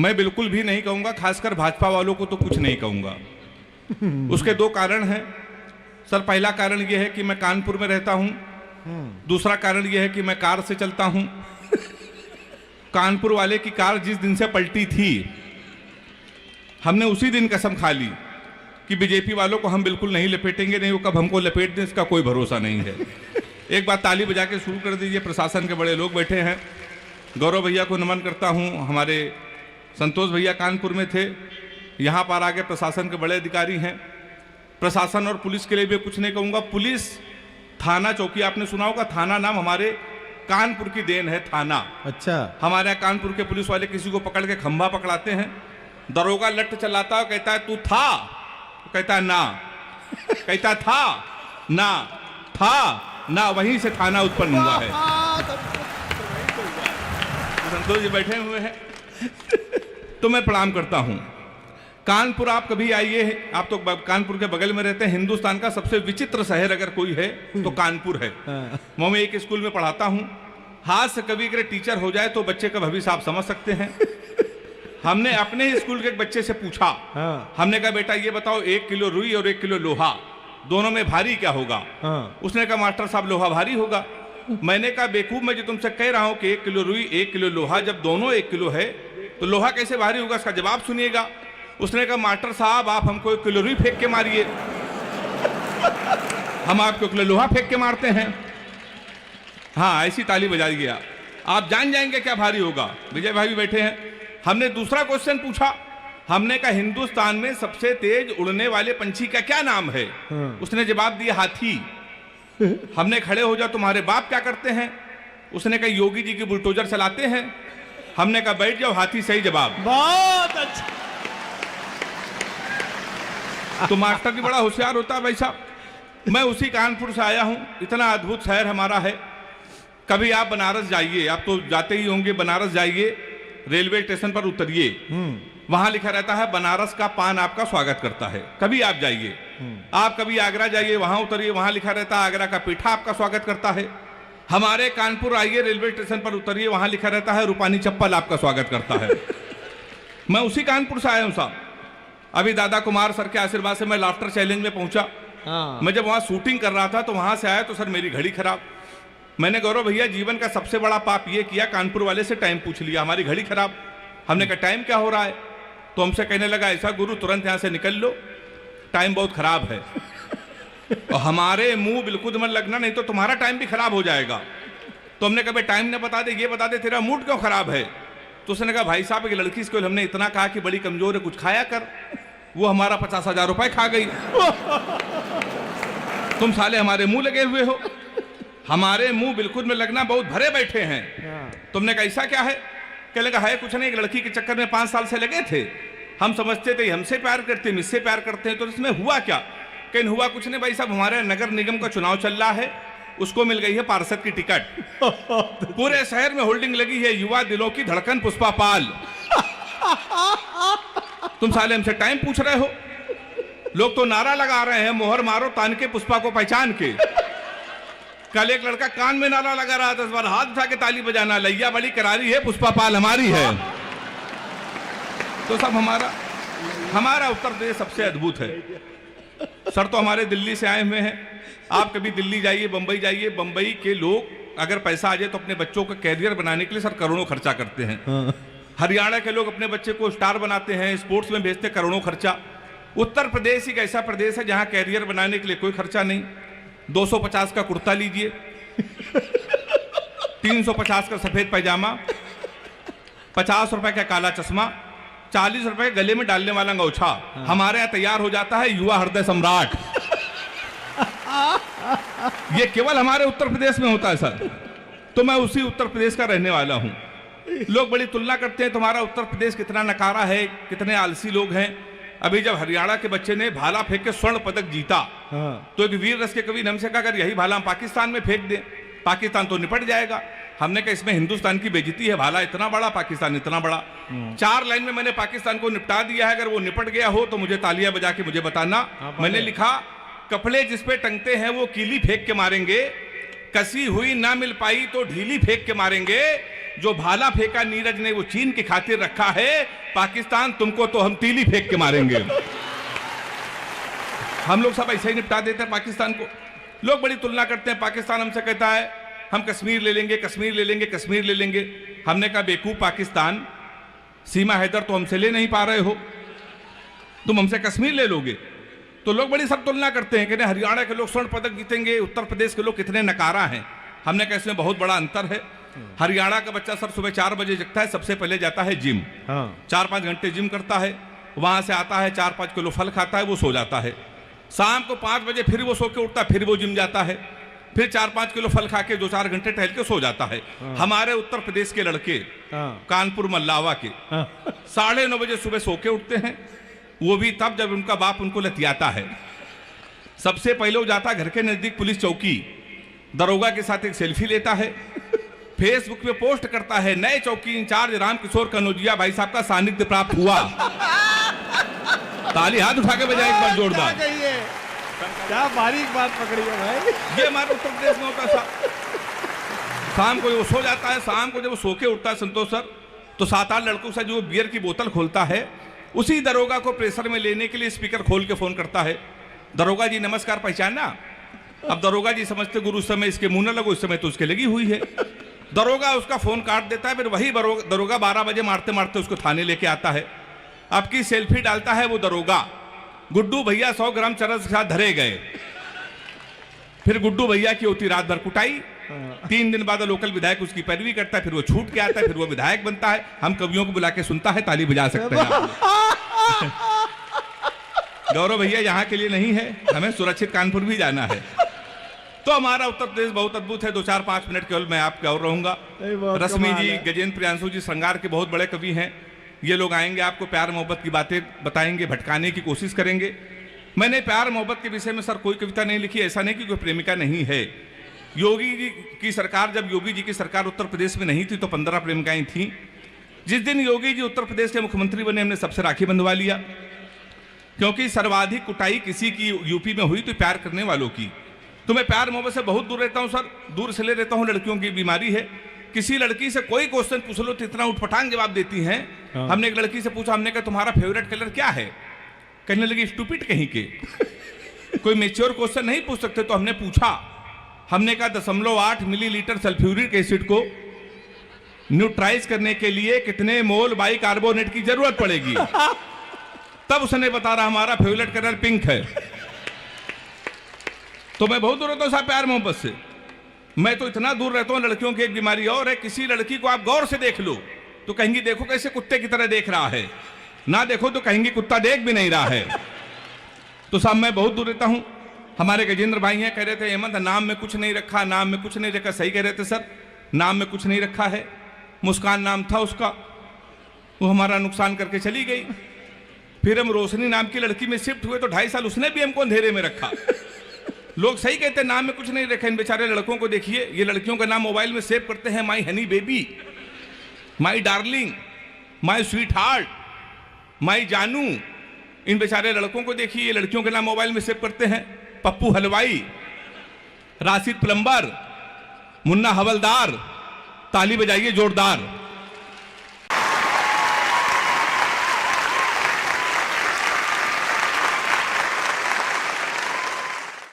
मैं बिल्कुल भी नहीं कहूंगा, खासकर भाजपा वालों को तो कुछ नहीं कहूंगा। उसके दो कारण हैं सर। पहला कारण यह है कि मैं कानपुर में रहता हूं। दूसरा कारण यह है कि मैं कार से चलता हूं। कानपुर वाले की कार जिस दिन से पलटी थी, हमने उसी दिन कसम खा ली कि बीजेपी वालों को हम बिल्कुल नहीं लपेटेंगे, नहीं वो कब हमको लपेट दें इसका कोई भरोसा नहीं है। एक बात ताली बजा के शुरू कर दीजिए। प्रशासन के बड़े लोग बैठे हैं। गौरव भैया को नमन करता हूं। हमारे संतोष भैया कानपुर में थे, यहाँ पर आगे प्रशासन के बड़े अधिकारी हैं। प्रशासन और पुलिस के लिए भी कुछ नहीं कहूँगा। पुलिस थाना चौकी, आपने सुना होगा, थाना नाम हमारे कानपुर की देन है। थाना, अच्छा, हमारे यहाँ कानपुर के पुलिस वाले किसी को पकड़ के खंभा पकड़ाते हैं, दरोगा लट चलाता है, कहता है तू था, कहता है ना, कहता था ना, था ना, वहीं से थाना उत्पन्न हुआ है। संतोष जी बैठे हुए हैं तो मैं प्रणाम करता हूं। कानपुर आप कभी आइए, आप तो कानपुर के बगल में रहते हैं। हिंदुस्तान का सबसे विचित्र शहर अगर कोई है तो कानपुर है। मैं एक स्कूल में पढ़ाता हूं। हाथ से कभी अगर टीचर हो जाए तो बच्चे का भविष्य आप समझ सकते हैं। हमने अपने ही स्कूल के एक बच्चे से पूछा, हमने कहा बेटा ये बताओ 1 किलो रुई और 1 किलो लोहा, दोनों में भारी क्या होगा? उसने कहा मास्टर साहब लोहा भारी होगा। मैंने कहा बेवकूफ, मैं जो तुमसे कह रहा हूं कि 1 किलो रुई 1 किलो लोहा, जब दोनों 1 किलो है तो लोहा कैसे भारी होगा? इसका जवाब सुनिएगा। उसने कहा मास्टर साहब आप हमको 1 किलो रुई फेंक के मारिए, हम आपको 1 किलो लोहा फेंक के मारते हैं। हाँ, ऐसी ताली बजाई गया, आप जान जाएंगे क्या भारी होगा। विजय भाई भी बैठे हैं। हमने दूसरा क्वेश्चन पूछा, हमने कहा हिंदुस्तान में सबसे तेज उड़ने वाले पंछी का क्या नाम है? उसने जवाब दिया हाथी। हमने खड़े हो जाओ तुम्हारे बाप क्या करते हैं? उसने कहा योगी जी की बुलडोजर चलाते हैं। हमने कहा बैठ जाओ, हाथी सही जवाब। बहुत अच्छा। तो मास्टर भी बड़ा होशियार होता है भाई साहब। मैं उसी कानपुर से आया हूं। इतना अद्भुत शहर हमारा है। कभी आप बनारस जाइए, आप तो जाते ही होंगे, बनारस जाइए, रेलवे स्टेशन पर उतरिए, वहां लिखा रहता है बनारस का पान आपका स्वागत करता है। कभी आप जाइए, आप कभी आगरा जाइए, वहां उतरिए, वहां लिखा रहता है आगरा का पीठा आपका स्वागत करता है। हमारे कानपुर आइए, रेलवे स्टेशन पर उतरिए, वहां लिखा रहता है रूपानी चप्पल आपका स्वागत करता है। मैं उसी कानपुर से आया हूं साहब। अभी दादा कुमार सर के आशीर्वाद से मैं लाफ्टर चैलेंज में पहुंचा। मैं जब वहां शूटिंग कर रहा था तो वहां से आया तो सर मेरी घड़ी खराब। मैंने गौरव भैया जीवन का सबसे बड़ा पाप ये किया, कानपुर वाले से टाइम पूछ लिया, हमारी घड़ी खराब। हमने कहा टाइम क्या हो रहा है? तो हमसे कहने लगा ऐसा गुरु तुरंत यहां से निकल लो, टाइम बहुत खराब है। और हमारे मुंह बिल्कुल मन लगना, नहीं तो तुम्हारा टाइम भी खराब हो जाएगा। तो हमने कहा टाइम न बता दे, ये बता दे तेरा मूड क्यों खराब है? तो उसने कहा भाई साहब एक लड़की को हमने इतना कहा कि बड़ी कमजोर है, कुछ खाया कर, वो हमारा 50,000 रुपए खा गई। तुम साले हमारे मुंह लगे हुए हो, हमारे मुंह बिल्कुल में लगना बहुत भरे बैठे हैं। तुमने कहा ऐसा क्या है? क्या लगा है कुछ नहीं, एक लड़की के चक्कर में 5 साल से लगे थे। हम समझते थे हमसे प्यार करते, मुझसे प्यार करते हैं, तो इसमें हुआ क्या? कहीं हुआ कुछ नहीं भाई साहब, हमारे नगर निगम का चुनाव चल रहा है, उसको मिल गई है पार्षद की टिकट। पूरे शहर में होल्डिंग लगी है युवा दिलों की धड़कन पुष्पा पाल। तुम साले हमसे टाइम पूछ रहे हो? लोग तो नारा लगा रहे हैं मोहर मारो तान के पुष्पा को पहचान के। कल एक लड़का कान में नारा लगा रहा था, इस बार हाथ उठा के ताली बजाना, लैया बड़ी करारी है, पुष्पा पाल हमारी है। तो सब हमारा उत्तर प्रदेश सबसे अद्भुत है। सर तो हमारे दिल्ली से आए हुए हैं। आप कभी दिल्ली जाइए, बंबई जाइए, बंबई के लोग अगर पैसा आ जाए तो अपने बच्चों का कैरियर बनाने के लिए सर करोड़ों खर्चा करते हैं। हरियाणा के लोग अपने बच्चे को स्टार बनाते हैं, स्पोर्ट्स में भेजते, करोड़ों खर्चा। उत्तर प्रदेश एक ऐसा प्रदेश है जहां कैरियर बनाने के लिए कोई खर्चा नहीं। 250 का कुर्ता लीजिए, 350 का सफेद पैजामा, 50 रुपए का काला चश्मा, 40 रुपए गले में डालने वाला अंगोछा। हमारे यहाँ तैयार हो जाता है युवा हृदय सम्राट। ये केवल हमारे उत्तर प्रदेश में होता है सर। तो मैं उसी उत्तर प्रदेश का रहने वाला हूं। लोग बड़ी तुलना करते हैं तुम्हारा उत्तर प्रदेश कितना नकारा है, कितने आलसी लोग हैं। अभी जब हरियाणा के बच्चे ने भाला फेंक के स्वर्ण पदक जीता, तो एक वीर रस के कवि ने हमसे कहा अगर यही भाला हम पाकिस्तान में फेंक दें, पाकिस्तान तो निपट जाएगा। हमने कहा इसमें हिंदुस्तान की बेइज्जती है, भाला इतना बड़ा, पाकिस्तान इतना बड़ा। 4 लाइन में मैंने पाकिस्तान को निपटा दिया है। अगर वो निपट गया हो तो मुझे तालियां बजा के मुझे बताना। मैंने लिखा कपड़े जिस पे टंगते हैं वो कीली फेंक के मारेंगे, कसी हुई ना मिल पाई तो ढीली फेंक के मारेंगे, जो भाला फेंका नीरज ने वो चीन की खातिर रखा है। पाकिस्तान तुमको तो हम तीली फेंक के मारेंगे। हम लोग सब ऐसे ही निपटा देते हैं पाकिस्तान को। लोग बड़ी तुलना करते हैं, पाकिस्तान हमसे कहता है हम कश्मीर ले लेंगे, कश्मीर ले लेंगे, कश्मीर ले लेंगे। हमने कहा बेवकूफ पाकिस्तान, सीमा हैदर तो हमसे ले नहीं पा रहे हो, तुम हमसे कश्मीर ले लोगे। तो लोग बड़ी सब तुलना करते हैं कि हरियाणा के लोग स्वर्ण पदक जीतेंगे, उत्तर प्रदेश के लोग कितने नकारा हैं। हमने कहा इसमें बहुत बड़ा अंतर है। हरियाणा का बच्चा सर सुबह 4 बजे जगता है, सबसे पहले जाता है जिम, 4-5 घंटे जिम करता है, वहां से आता है 4-5 किलो फल खाता है, वो सो जाता है। शाम को 5 बजे फिर वो सो के उठता है, फिर वो जिम जाता है, फिर 4-5 किलो फल खा के 2-4 घंटे टहल के सो जाता है। हमारे उत्तर प्रदेश के लड़के कानपुर मल्लावा के 9:30 बजे सुबह सो के उठते हैं, वो भी तब जब उनका बाप उनको लतियाता है। सबसे पहले वो जाता घर के नजदीक पुलिस चौकी, दरोगा के साथ एक सेल्फी लेता है, फेसबुक पे पोस्ट करता है नए चौकी इंचार्ज रामकिशोर कनौजिया भाई साहब का सानिध्य प्राप्त हुआ। ताली हाथ उठा के बजाए एक बार जोरदार। क्या बारीक बात पकड़ी है भाई। ये हमारे उत्तर प्रदेश में होता था। शाम को वो सो जाता है, शाम को जब वो सो के उठता है संतोष सर, तो 7-8 लड़कों से जो बियर की बोतल खोलता है, उसी दरोगा को प्रेशर में लेने के लिए स्पीकर खोल के फोन करता है, दरोगा जी नमस्कार, पहचाना। अब दरोगा जी समझते गुरु उस समय इसके मुंह न लगो, इस समय तो उसके लगी हुई है। दरोगा उसका फोन काट देता है, फिर वही दरोगा 12 बजे मारते मारते उसको थाने लेके आता है। आपकी सेल्फी डालता है वो दरोगा, गुड्डू भैया 100 ग्राम चरस के साथ धरे गए। फिर गुड्डू भैया की होती रात भर कुटाई। 3 दिन बाद लोकल विधायक उसकी पैरवी करता है, फिर वो छूट के आता है, फिर वो विधायक बनता है। हम कवियों को बुला के सुनता है, ताली बजा सकते हैं। गौरव भैया यहाँ के लिए नहीं है, हमें सुरक्षित कानपुर भी जाना है। तो हमारा उत्तर प्रदेश बहुत अद्भुत है। 2-4-5 मिनट केवल मैं आपके और रहूंगा। रश्मि जी, गजेंद्र प्रियांशु जी श्रृंगार के बहुत बड़े कवि हैं। ये लोग आएंगे, आपको प्यार मोहब्बत की बातें बताएंगे, भटकाने की कोशिश करेंगे। मैंने प्यार मोहब्बत के विषय में सर कोई कविता नहीं लिखी, ऐसा नहीं कि कोई प्रेमिका नहीं है। योगी जी की सरकार, जब योगी जी की सरकार उत्तर प्रदेश में नहीं थी तो 15 प्रेमिकाएं थीं। जिस दिन योगी जी उत्तर प्रदेश के मुख्यमंत्री बने, हमने सबसे राखी बंधवा लिया, क्योंकि सर्वाधिक कुटाई किसी की यूपी में हुई तो प्यार करने वालों की। तो मैं प्यार मोहब्बत से बहुत दूर रहता हूं सर, दूर से ले रहता हूं। लड़कियों की बीमारी है, किसी लड़की से कोई क्वेश्चन पूछ लो तो इतना उठपटांग जवाब देती हैं। हमने एक लड़की से पूछा, हमने कहा तुम्हारा फेवरेट कलर क्या है? कहने लगी स्टूपिड कहीं के। कोई मेच्योर क्वेश्चन नहीं पूछ सकते। तो हमने पूछा, हमने कहा 0.8 मिलीलीटर सल्फ्यूरिक एसिड को न्यूट्राइज करने के लिए कितने मोल बाइकार्बोनेट की जरूरत पड़ेगी? तब उसने बता रहा हमारा फेवरेट कलर पिंक है। तो मैं बहुत दूर रहता हूं साहब प्यार मोहब्बत से। मैं तो इतना दूर रहता हूं। लड़कियों की एक बीमारी और है, किसी लड़की को आप गौर से देख लो तो कहेंगी देखो कैसे कुत्ते की तरह देख रहा है, ना देखो तो कहेंगी कुत्ता देख भी नहीं रहा है। तो साहब मैं बहुत दूर रहता हूं। हमारे गजेंद्र भाई हैं, कह रहे थे हेमंत नाम में कुछ नहीं रखा, नाम में कुछ नहीं रखा। सही कह रहे थे सर, नाम में कुछ नहीं रखा है। मुस्कान नाम था उसका, वो हमारा नुकसान करके चली गई। फिर हम रोशनी नाम की लड़की में शिफ्ट हुए तो 2.5 साल उसने भी हमको अंधेरे में रखा। लोग सही कहते हैं नाम में कुछ नहीं रखा। इन बेचारे लड़कों को देखिए, ये लड़कियों का नाम मोबाइल में सेव करते हैं, my honey baby, my darling, my sweetheart, my जानू। इन बेचारे लड़कों को देखिए, ये लड़कियों के नाम मोबाइल में सेव करते हैं। पप्पू हलवाई, राशिद प्लम्बर, मुन्ना हवलदार। ताली बजाइए जोरदार।